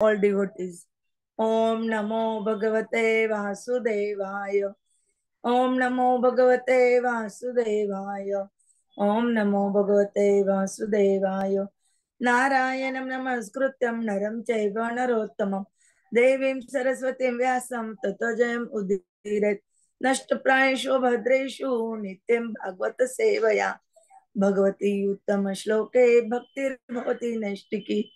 all devotees. Om Namo Bhagavate Vasudevaya. Om Namo Bhagavate Vasudevaya. Om Namo Bhagavate Vasudevaya. Narayanam Namaskrutyam Naram Chaiva Narottamam Devim Saraswatim Vyasam Tato Jayam Udiret Nashtaprayeshu Bhadreshu Nityam Bhagavata Sevaya Bhagavati Uttama Shloke Bhaktir Bhavati Naistiki.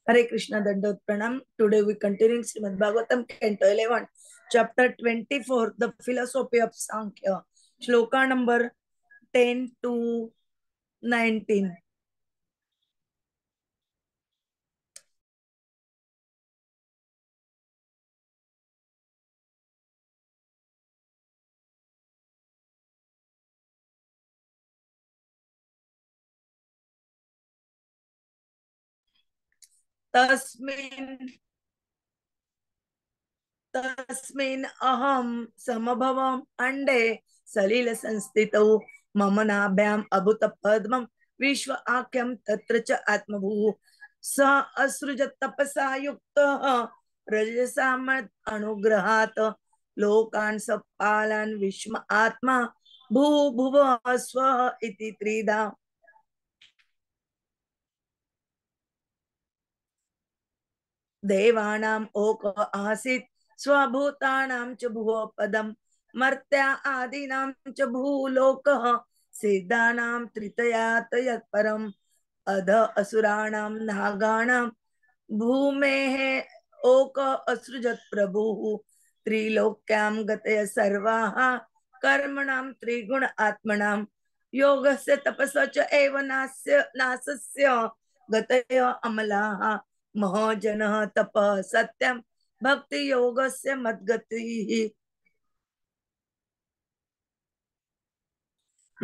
Hare Krishna Dandot Pranam. Today we continuing Srimad Bhagwatam, Canto 11, Chapter 24, The Philosophy of Sankhya, Shloka number 10 to 19. तस्मिन् अहं समभवम् अंडे सलिल संस्थितौ मम नाभ्याम् अभूत पद्मं विश्व आख्यं तत्र च आत्मभूः स असृजत् तपसा युक्तः रजसा मत् अनुग्रहात् लोकान् सपालान् विश्व आत्मा भूभुवः स्वः इति त्रिधा देवानाम् ओक आसीत् स्वभूतानां च भुवः पदम् मर्त्या आदीनां च भूलोकः सिद्धानां त्रितयात यत्परम् अध असुराणां नागानां भूमेः ओक असृजत् प्रभुः त्रिलोक्यां गतय सर्वाः कर्मणां त्रिगुण आत्मनां योगस्य तपस्य च एव नासस्य गतय अमलाः महाजनः तपः सत्यं भक्ति योगस्य मद्गतिः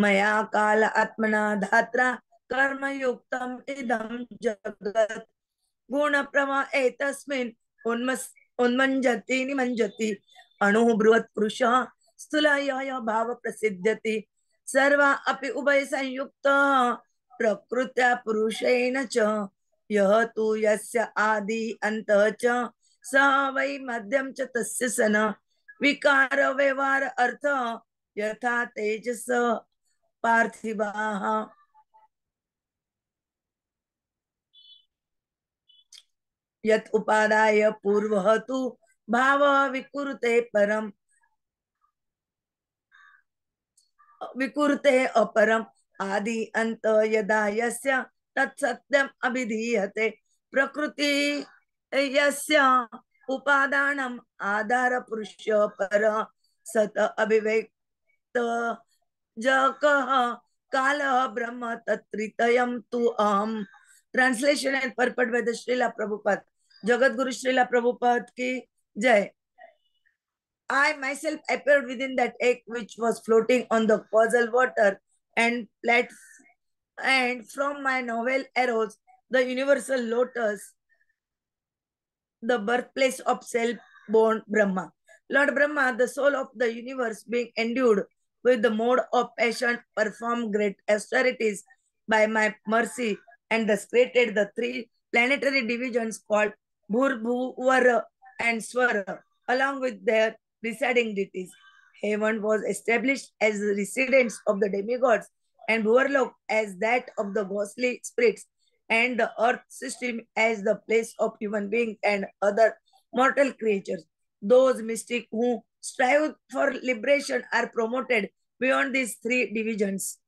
मया काल आत्मना धात्रा कर्म युक्तम् इदं जगत् गुण प्रवाह एतस्मिन् उन्मञ्जति निमञ्जति अणुः बृहत् पुरुषः स्थूलय भाव प्रसिद्ध्यति सर्वा अपि उभय संयुक्तः प्रकृत्या पुरुषेण च यः तु यस्य आदि अन्तः च स वै मध्यम च तस्य सन विकार व्यवहार अर्थ यथा तेजस पार्थिवाः यत् उपादाय पूर्वः तु भावः विकुरुते परम विकुरुते अपरम आदि अंत यदा यस्य तत्सत्यम अभिधीयते प्रकृति यस्य उपादानम आधार पुरुष पर सत अभिव्यक्त जकः कालः ब्रह्म तत्त्रितयं तु अहम्. Translation and purport by the Srila Prabhupada. Jagat Guru Srila Prabhupada ki jai. I myself appeared within that egg which was floating on the causal water and from my novel arose the universal lotus, the birthplace of self-born Brahma. Lord Brahma, the soul of the universe, being endued with the mode of passion, performed great austerities by my mercy and thus created the three planetary divisions called Bhur, and Swara, along with their residing deities. Heaven was established as the residence of the demigods, and Bhuvarlok as that of the ghostly spirits, and the earth system as the place of human beings and other mortal creatures. Those mystics who strive for liberation are promoted beyond these three divisions.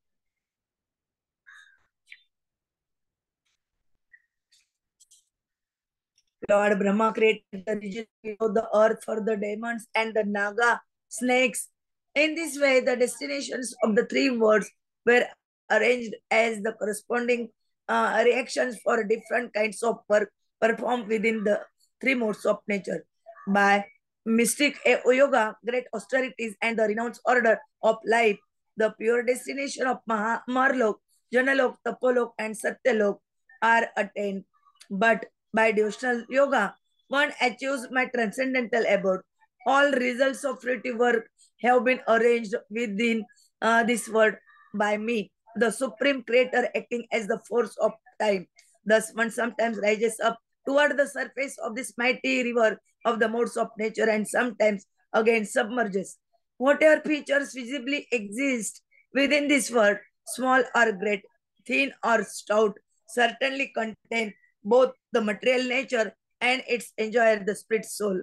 Lord Brahma created the region below the earth for the demons and the Naga snakes. In this way, the destinations of the three worlds were arranged as the corresponding reactions for different kinds of work performed within the three modes of nature. By mystic yoga, great austerities, and the renounced order of life, the pure destination of Marlok, Janalok, Tapolok, and Satyalok are attained. But by devotional yoga, one achieves my transcendental abode. All results of creative work have been arranged within this world by me, the supreme creator acting as the force of time. Thus, one sometimes rises up toward the surface of this mighty river of the modes of nature and sometimes again submerges. Whatever features visibly exist within this world, small or great, thin or stout, certainly contain both the material nature and its enjoyer, the spirit soul.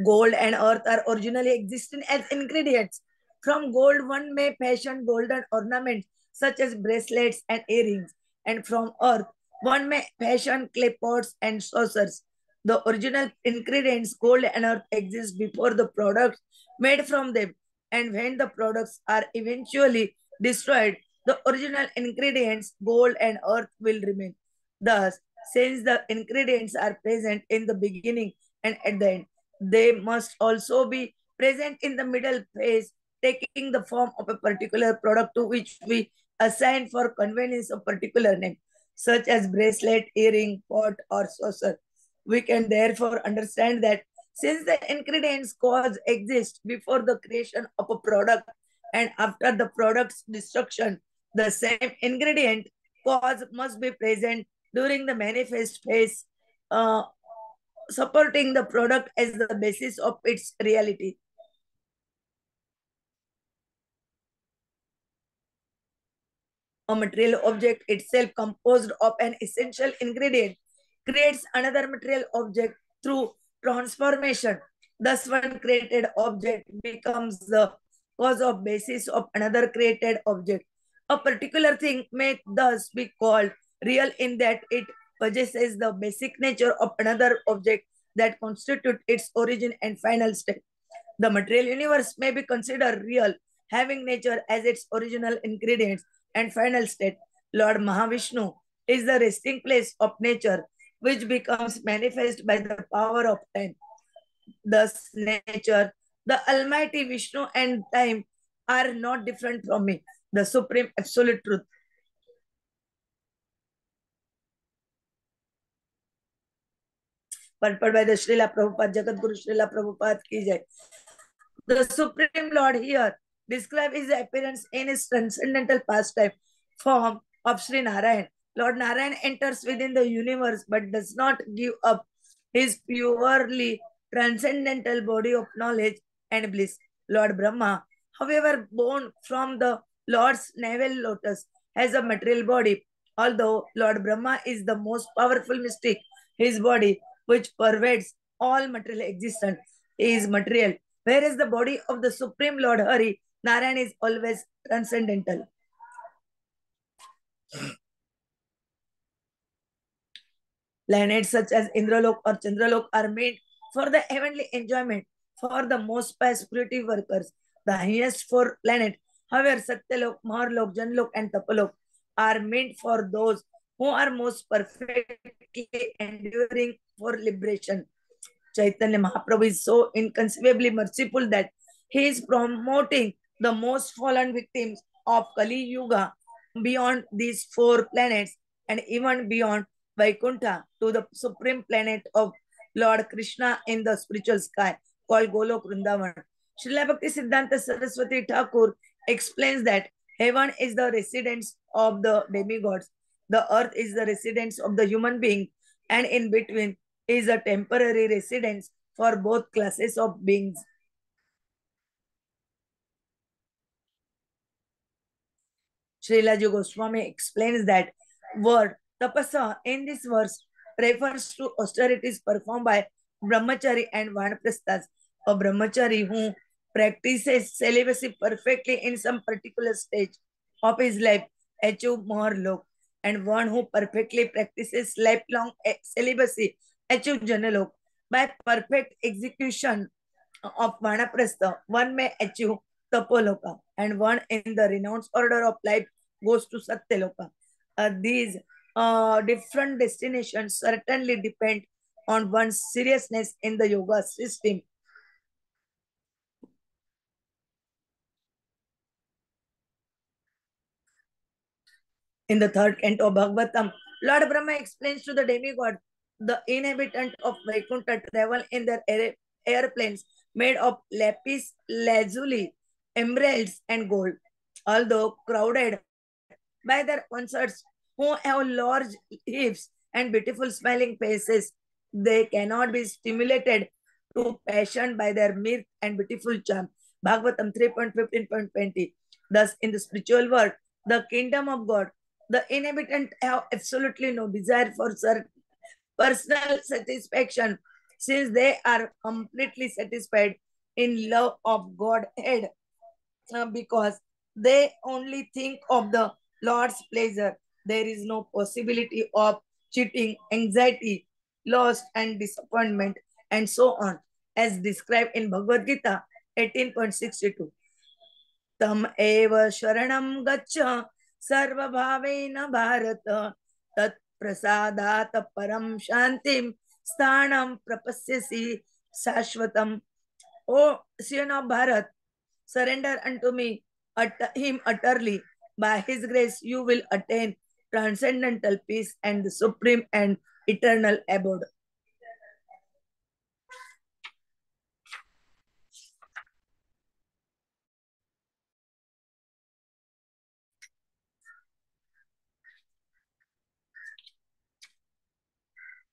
Gold and earth are originally existing as ingredients. From gold, one may fashion golden ornaments such as bracelets and earrings, and from earth, one may fashion clay pots and saucers. The original ingredients, gold and earth, exist before the products made from them, and when the products are eventually destroyed, the original ingredients, gold and earth, will remain. Thus, since the ingredients are present in the beginning and at the end, they must also be present in the middle phase, taking the form of a particular product to which we assign for convenience a particular name, such as bracelet, earring, pot, or saucer. We can therefore understand that since the ingredients cause exist before the creation of a product and after the product's destruction, the same ingredient cause must be present during the manifest phase, uh, supporting the product as the basis of its reality. A material object itself composed of an essential ingredient creates another material object through transformation. Thus, one created object becomes the cause of basis of another created object. A particular thing may thus be called real in that it possesses the basic nature of another object that constitute its origin and final state. The material universe may be considered real, having nature as its original ingredients and final state. Lord Mahavishnu is the resting place of nature, which becomes manifest by the power of time. Thus, nature, the Almighty Vishnu, and time are not different from me, the supreme absolute truth. Purport by the Srila Prabhupada, Jagat Guru Srila Prabhupada ki jai. The Supreme Lord here describes his appearance in his transcendental pastime form of Sri Narayan. Lord Narayan enters within the universe but does not give up his purely transcendental body of knowledge and bliss. Lord Brahma, however, born from the Lord's navel lotus, has a material body. Although Lord Brahma is the most powerful mystic, his body, which pervades all material existence, is material, whereas the body of the Supreme Lord Hari, Narayan, is always transcendental. Planets such as Indralok or Chandralok are made for the heavenly enjoyment for the most pious spiritual workers. The highest four planets, however, Satyalok, Maharlok, Janlok, and Tapalok, are meant for those who are most perfectly enduring for liberation. Chaitanya Mahaprabhu is so inconceivably merciful that he is promoting the most fallen victims of Kali Yuga beyond these four planets and even beyond Vaikuntha to the supreme planet of Lord Krishna in the spiritual sky called Golok Vrindavan. Srila Bhakti Siddhanta Saraswati Thakur explains that heaven is the residence of the demigods, the earth is the residence of the human being, and in between is a temporary residence for both classes of beings. Srilaji Goswami explains that word tapasa in this verse refers to austerities performed by brahmachari and vanaprasthas. A brahmachari who practices celibacy perfectly in some particular stage of his life achieve Maharlok, and one who perfectly practices lifelong celibacy achieve Janalok. By perfect execution of Vanaprastha, one may achieve Tapoloka, and one in the renounced order of life goes to Satyaloka. These different destinations certainly depend on one's seriousness in the yoga system. In the third canto of Bhagavatam, Lord Brahma explains to the demigod the inhabitant of Vaikuntha travel in their airplanes made of lapis lazuli emeralds, and gold. Although crowded by their concerts, who have large hips and beautiful smiling faces, they cannot be stimulated to passion by their mirth and beautiful charm. Bhagavatam 3.15.20. Thus, in the spiritual world, the kingdom of God, the inhabitant have absolutely no desire for personal satisfaction, since they are completely satisfied in love of Godhead, because they only think of the Lord's pleasure. There is no possibility of cheating, anxiety, loss, and disappointment, and so on, as described in Bhagavad Gita 18.62. Tam eva sharanam gaccha sarvabhavena bharat tat prasadat param shantim sthanam prapasyasi sashvatam. O son of Bharat, surrender unto me, him utterly. By his grace, you will attain transcendental peace and the supreme and eternal abode.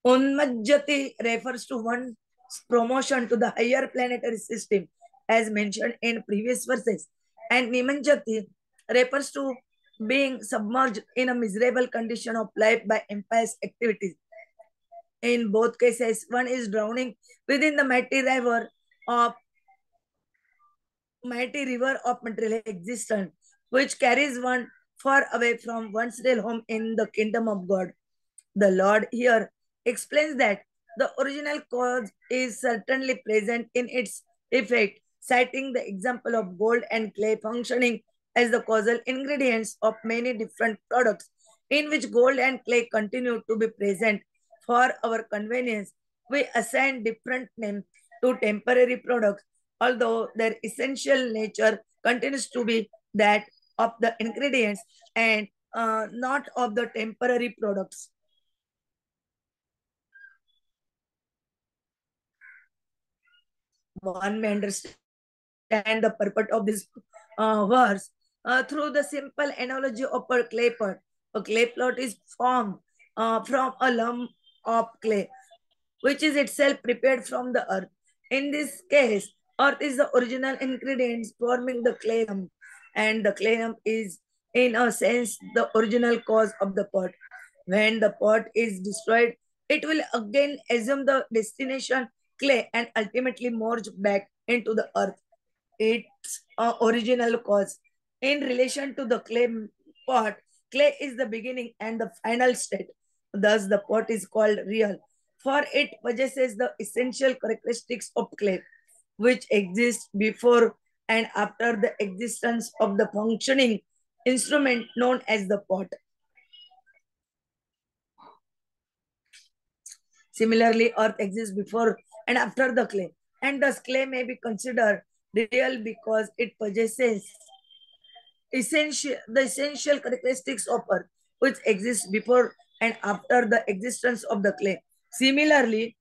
Unmajjati refers to one's promotion to the higher planetary system, as mentioned in previous verses. And Nimanjati refers to being submerged in a miserable condition of life by impious activities. In both cases, one is drowning within the of mighty river of material existence, which carries one far away from one's real home in the kingdom of God. The Lord here explains that the original cause is certainly present in its effect, citing the example of gold and clay functioning as the causal ingredients of many different products, in which gold and clay continue to be present for our convenience. We assign different names to temporary products, although their essential nature continues to be that of the ingredients and not of the temporary products. One may understand the purport of this verse through the simple analogy of a clay pot. A clay pot is formed from a lump of clay, which is itself prepared from the earth. In this case, earth is the original ingredients forming the clay lump, and the clay lump is, in a sense, the original cause of the pot. When the pot is destroyed, it will again assume the destination clay and ultimately merge back into the earth, its original cause. In relation to the clay pot, clay is the beginning and the final state. Thus, the pot is called real, for it possesses the essential characteristics of clay, which exist before and after the existence of the functioning instrument known as the pot. Similarly, earth exists before and after the clay, and thus clay may be considered real because it possesses the essential characteristics of earth, which exist before and after the existence of the clay. Similarly,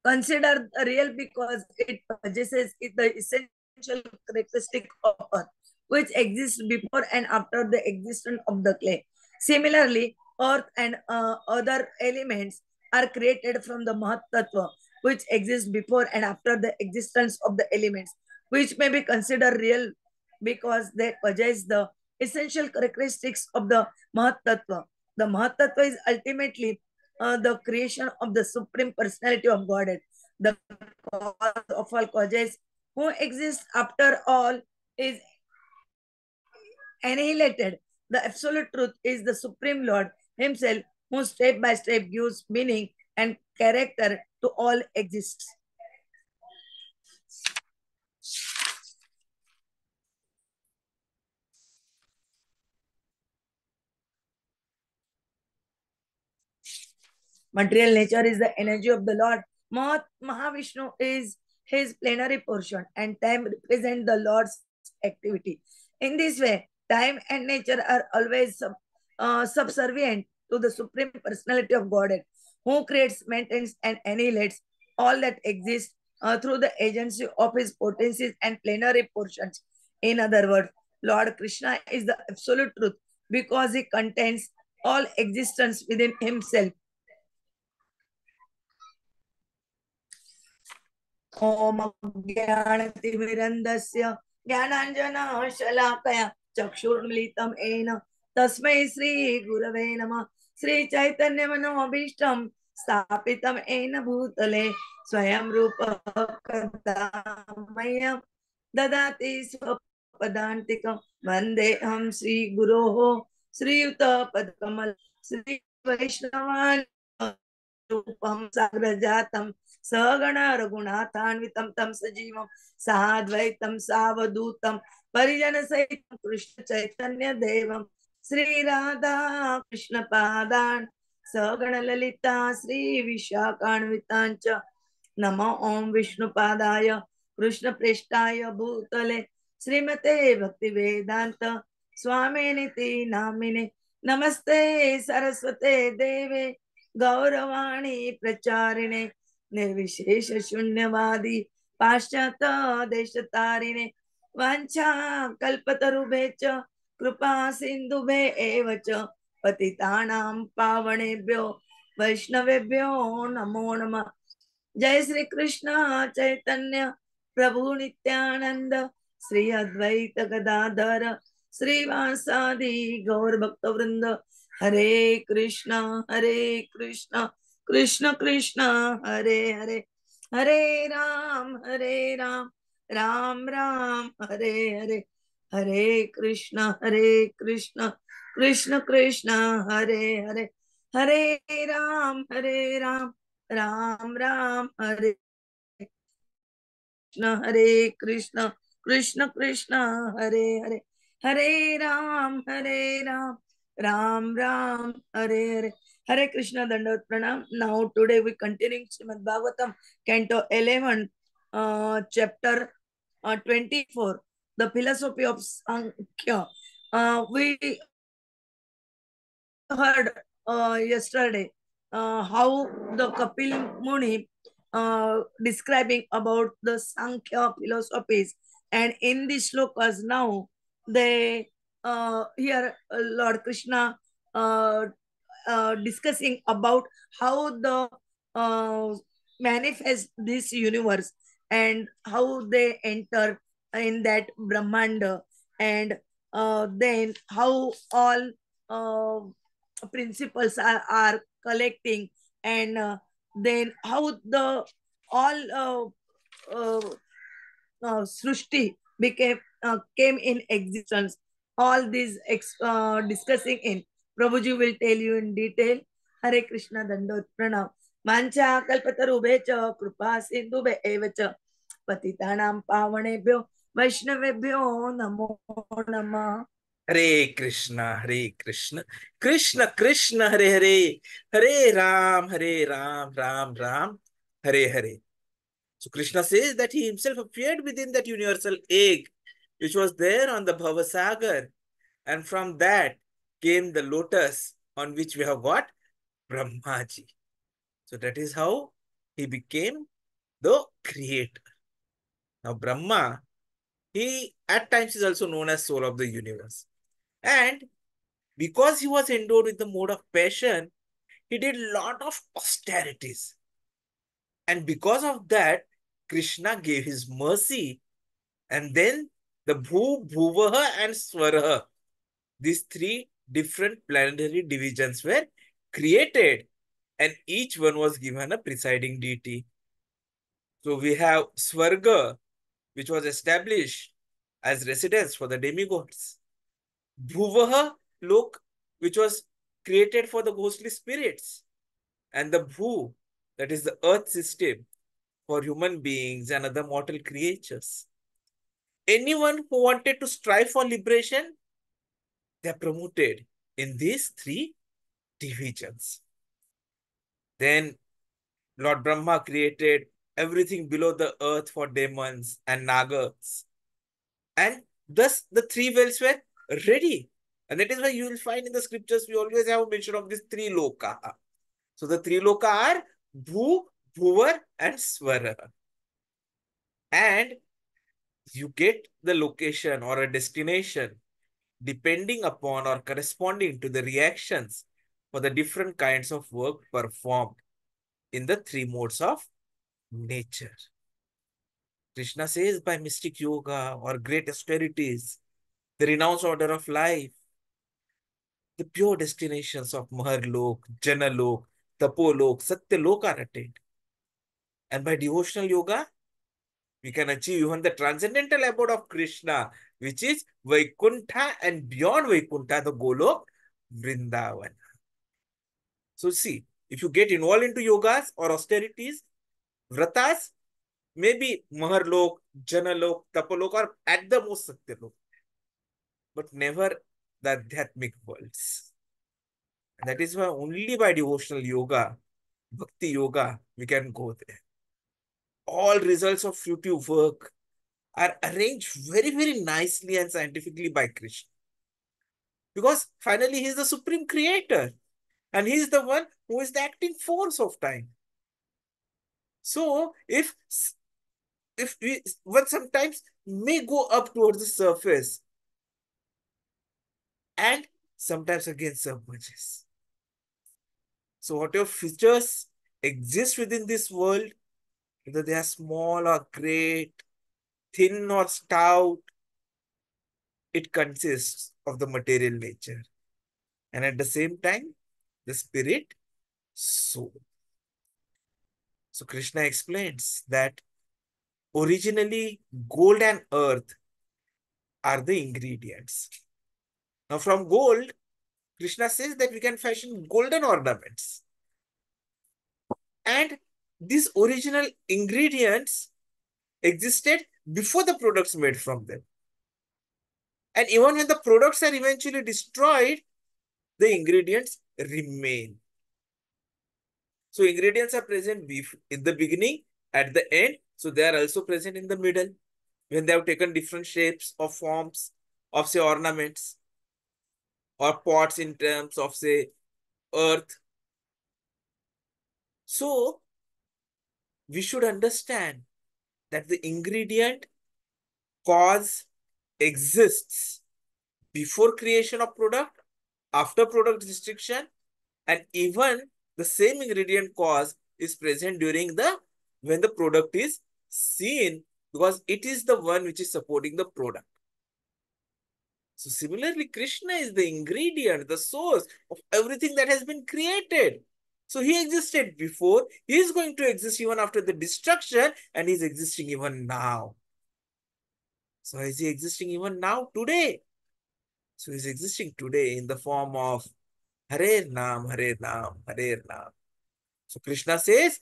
considered real because it possesses the essential characteristic of earth, which exists before and after the existence of the clay. Similarly, earth and other elements are created from the Mahat Tattva, which exists before and after the existence of the elements, which may be considered real because they possess the essential characteristics of the Mahat Tattva. The Mahat Tattva is ultimately the creation of the Supreme Personality of Godhead, the cause of all causes, who exists after all is annihilated. The absolute truth is the Supreme Lord Himself, who step by step gives meaning and character to all exists. Material nature is the energy of the Lord. Mahavishnu is his plenary portion, and time represents the Lord's activity. In this way, time and nature are always subservient to the Supreme Personality of Godhead, who creates, maintains, and annihilates all that exists through the agency of his potencies and plenary portions. In other words, Lord Krishna is the absolute truth because he contains all existence within himself. ओम ज्ञानतिमिरन्दस्य ज्ञानाञ्जनशलाकया चक्षुर्मिलितं येन तस्मै श्रीगुरवे नमः। श्रीचैतन्यमनोभीष्टं स्थापितं येन भूतले स्वयं रूपः कदा मह्यं ददाति स्वपदान्तिकं। वन्देऽहं श्रीगुरोः श्रीयुतपदकमल श्रीवैष्णवान् रूपं साग्रजातं सगण रघुनाथान्वितं तं सजीवं साद्वैतं सावधूतं परिजन सहितं कृष्ण चैतन्य देवं श्री राधा कृष्ण पादान् सगण ललिता श्री विशाखान्वितांच नमो ओम विष्णुपादाय कृष्ण प्रेष्ठाय भूतले श्रीमते भक्ति वेदांत स्वामिनिति नामिने नमस्ते सरस्वते देवे गौरवाणी प्रचारिणे निर्विशेष शून्यवादी पाश्चात्य देशतारिणे वाञ्छा कल्पतरुभे च कृपा सिन्धुभे एव च पतितानां पावनेभ्यो वैष्णवेभ्यो नमो नमः। जय श्री कृष्ण चैतन्य प्रभु नित्यानंद श्री अद्वैत गदाधर श्रीवासादि गौर भक्त वृंद हरे कृष्ण कृष्ण कृष्ण हरे हरे हरे राम राम राम हरे हरे हरे कृष्ण कृष्ण कृष्ण हरे हरे हरे राम राम राम हरे कृष्ण कृष्ण कृष्ण हरे हरे हरे राम राम राम हरे हरे हरे कृष्ण दंडवत प्रणाम। Now today we continuing Srimad Bhagwatam Canto 11 chapter 24 the philosophy of Sankhya. We heard yesterday how the Kapil Muni describing about the Sankhya philosophies, and in these slokas now they here Lord Krishna discussing about how the uh, manifest this universe and how they enter in that Brahmanda, and then how all uh, principles are collecting, and then how the all Srushti became came in existence. All these discussing in Prabhuji will tell you in detail. Hare Krishna Dandot Pranam. Mancha kalpatarubhe cha kripa sindhubhe eva cha patitanam pavanebhyo vaishnavebhyo namo namah. Hare Krishna, Krishna Krishna, Hare Hare, Hare Ram, Ram Ram, Hare Hare. So Krishna says that he himself appeared within that universal egg, which was there on the Bhavasagar, and from that came the lotus on which we have got Brahmaji. So that is how he became the creator. Now Brahma, he at times is also known as soul of the universe. And because he was endowed with the mode of passion, he did a lot of austerities. And because of that, Krishna gave his mercy. And then the Bhu, Bhuvaha and Swaraha, these three different planetary divisions were created. And each one was given a presiding deity. So we have Swarga, which was established as residence for the demigods. Bhuvaha, Lok, which was created for the ghostly spirits. And the Bhu, that is the earth system for human beings and other mortal creatures. Anyone who wanted to strive for liberation, they are promoted in these three divisions. Then Lord Brahma created everything below the earth for demons and nagas. And thus the three wells were ready And that is why you will find in the scriptures, we always have mention of these three loka. So the three loka are Bhu, Bhuvar, and Swara. And you get the location or a destination depending upon or corresponding to the reactions for the different kinds of work performed in the three modes of nature. Krishna says by mystic yoga or great austerities, the renounced order of life, the pure destinations of Maharlok, Janalok, Tapolok, Satyalok are attained. And by devotional yoga, we can achieve even the transcendental abode of Krishna, which is Vaikuntha, and beyond Vaikuntha, the Golok, Vrindavan. So see, if you get involved into yogas or austerities, vratas, maybe Maharlok, Janalok, Tapalok, or at the most Satyalok, but never the Adhyatmic worlds. And that is why only by devotional yoga, bhakti yoga, we can go there. All results of fruitive work are arranged very, very nicely and scientifically by Krishna. Because finally, he is the supreme creator. And he is the one who is the acting force of time. So, if we one sometimes may go up towards the surface and sometimes again submerges. So, whatever features exist within this world, whether they are small or great, thin or stout, it consists of the material nature. And at the same time, the spirit soul. So Krishna explains that originally gold and earth are the ingredients. Now from gold, Krishna says that we can fashion golden ornaments. And these original ingredients existed before the products made from them. And even when the products are eventually destroyed, the ingredients remain. So ingredients are present in the beginning, at the end. So they are also present in the middle when they have taken different shapes or forms of, say, ornaments or pots in terms of, say, earth. So we should understand that the ingredient cause exists before creation of product, after product destruction, and even the same ingredient cause is present during the when the product is seen, because it is the one which is supporting the product. So similarly, Krishna is the ingredient, the source of everything that has been created. So he existed before, he is going to exist even after the destruction, and he is existing even now. So is he existing even now today? So he is existing today in the form of Hare Nam, Hare Nam, Hare Nam. So Krishna says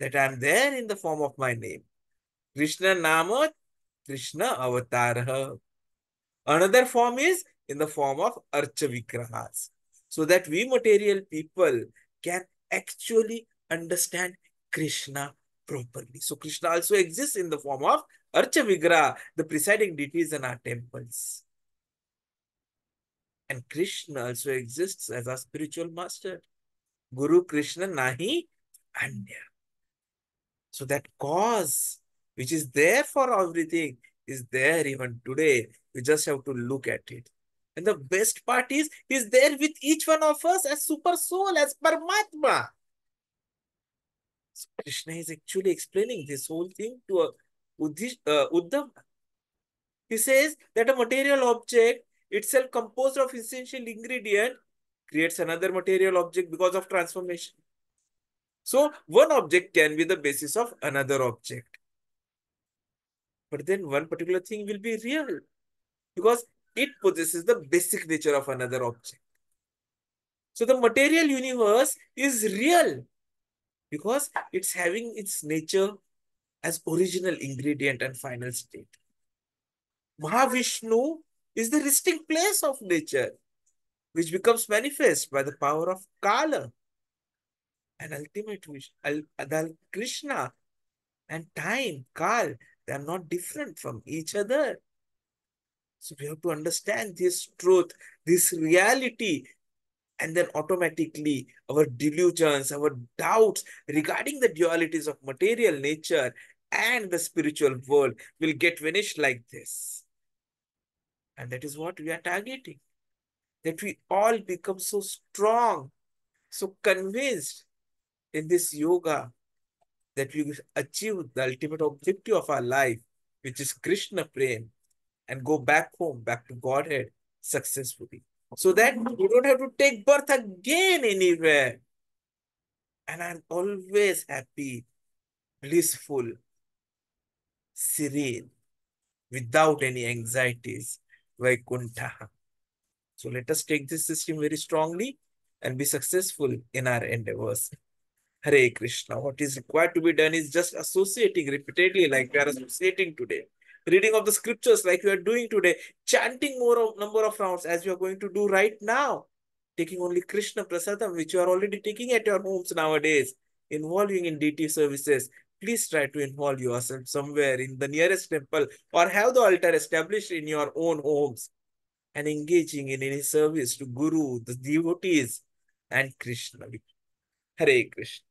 that I am there in the form of my name. Krishna Nama, Krishna Avatar. Another form is in the form of Archa Vigrahas. So that we material people can actually understand Krishna properly. So Krishna also exists in the form of Archa Vigraha, the presiding deities in our temples. And Krishna also exists as our spiritual master. Guru Krishna Nahi Anya. So that cause which is there for everything is there even today. We just have to look at it. And the best part is, he's there with each one of us as super soul, as Paramatma. So Krishna is actually explaining this whole thing to Uddhava. He says that a material object itself composed of essential ingredient creates another material object because of transformation. So one object can be the basis of another object. But then one particular thing will be real because it possesses the basic nature of another object. So the material universe is real because it's having its nature as original ingredient and final state. Mahavishnu is the resting place of nature, which becomes manifest by the power of Kala. And ultimate wish, Krishna and time, Kal, they are not different from each other. So we have to understand this truth, this reality, and then automatically our delusions, our doubts regarding the dualities of material nature and the spiritual world will get vanished like this. And that is what we are targeting. That we all become so strong, so convinced in this yoga that we achieve the ultimate objective of our life, which is Krishna Prem, and go back home, back to Godhead successfully. So that you don't have to take birth again anywhere. And I'm always happy, blissful, serene, without any anxieties, Vaikuntha. So let us take this system very strongly and be successful in our endeavors. Hare Krishna. What is required to be done is just associating repeatedly, like we are associating today. Reading of the scriptures, like we are doing today. Chanting more of number of rounds, as we are going to do right now. Taking only Krishna Prasadam, which you are already taking at your homes nowadays. Involving in deity services. Please try to involve yourself somewhere in the nearest temple or have the altar established in your own homes and engaging in any service to Guru, the devotees, and Krishna. Hare Krishna.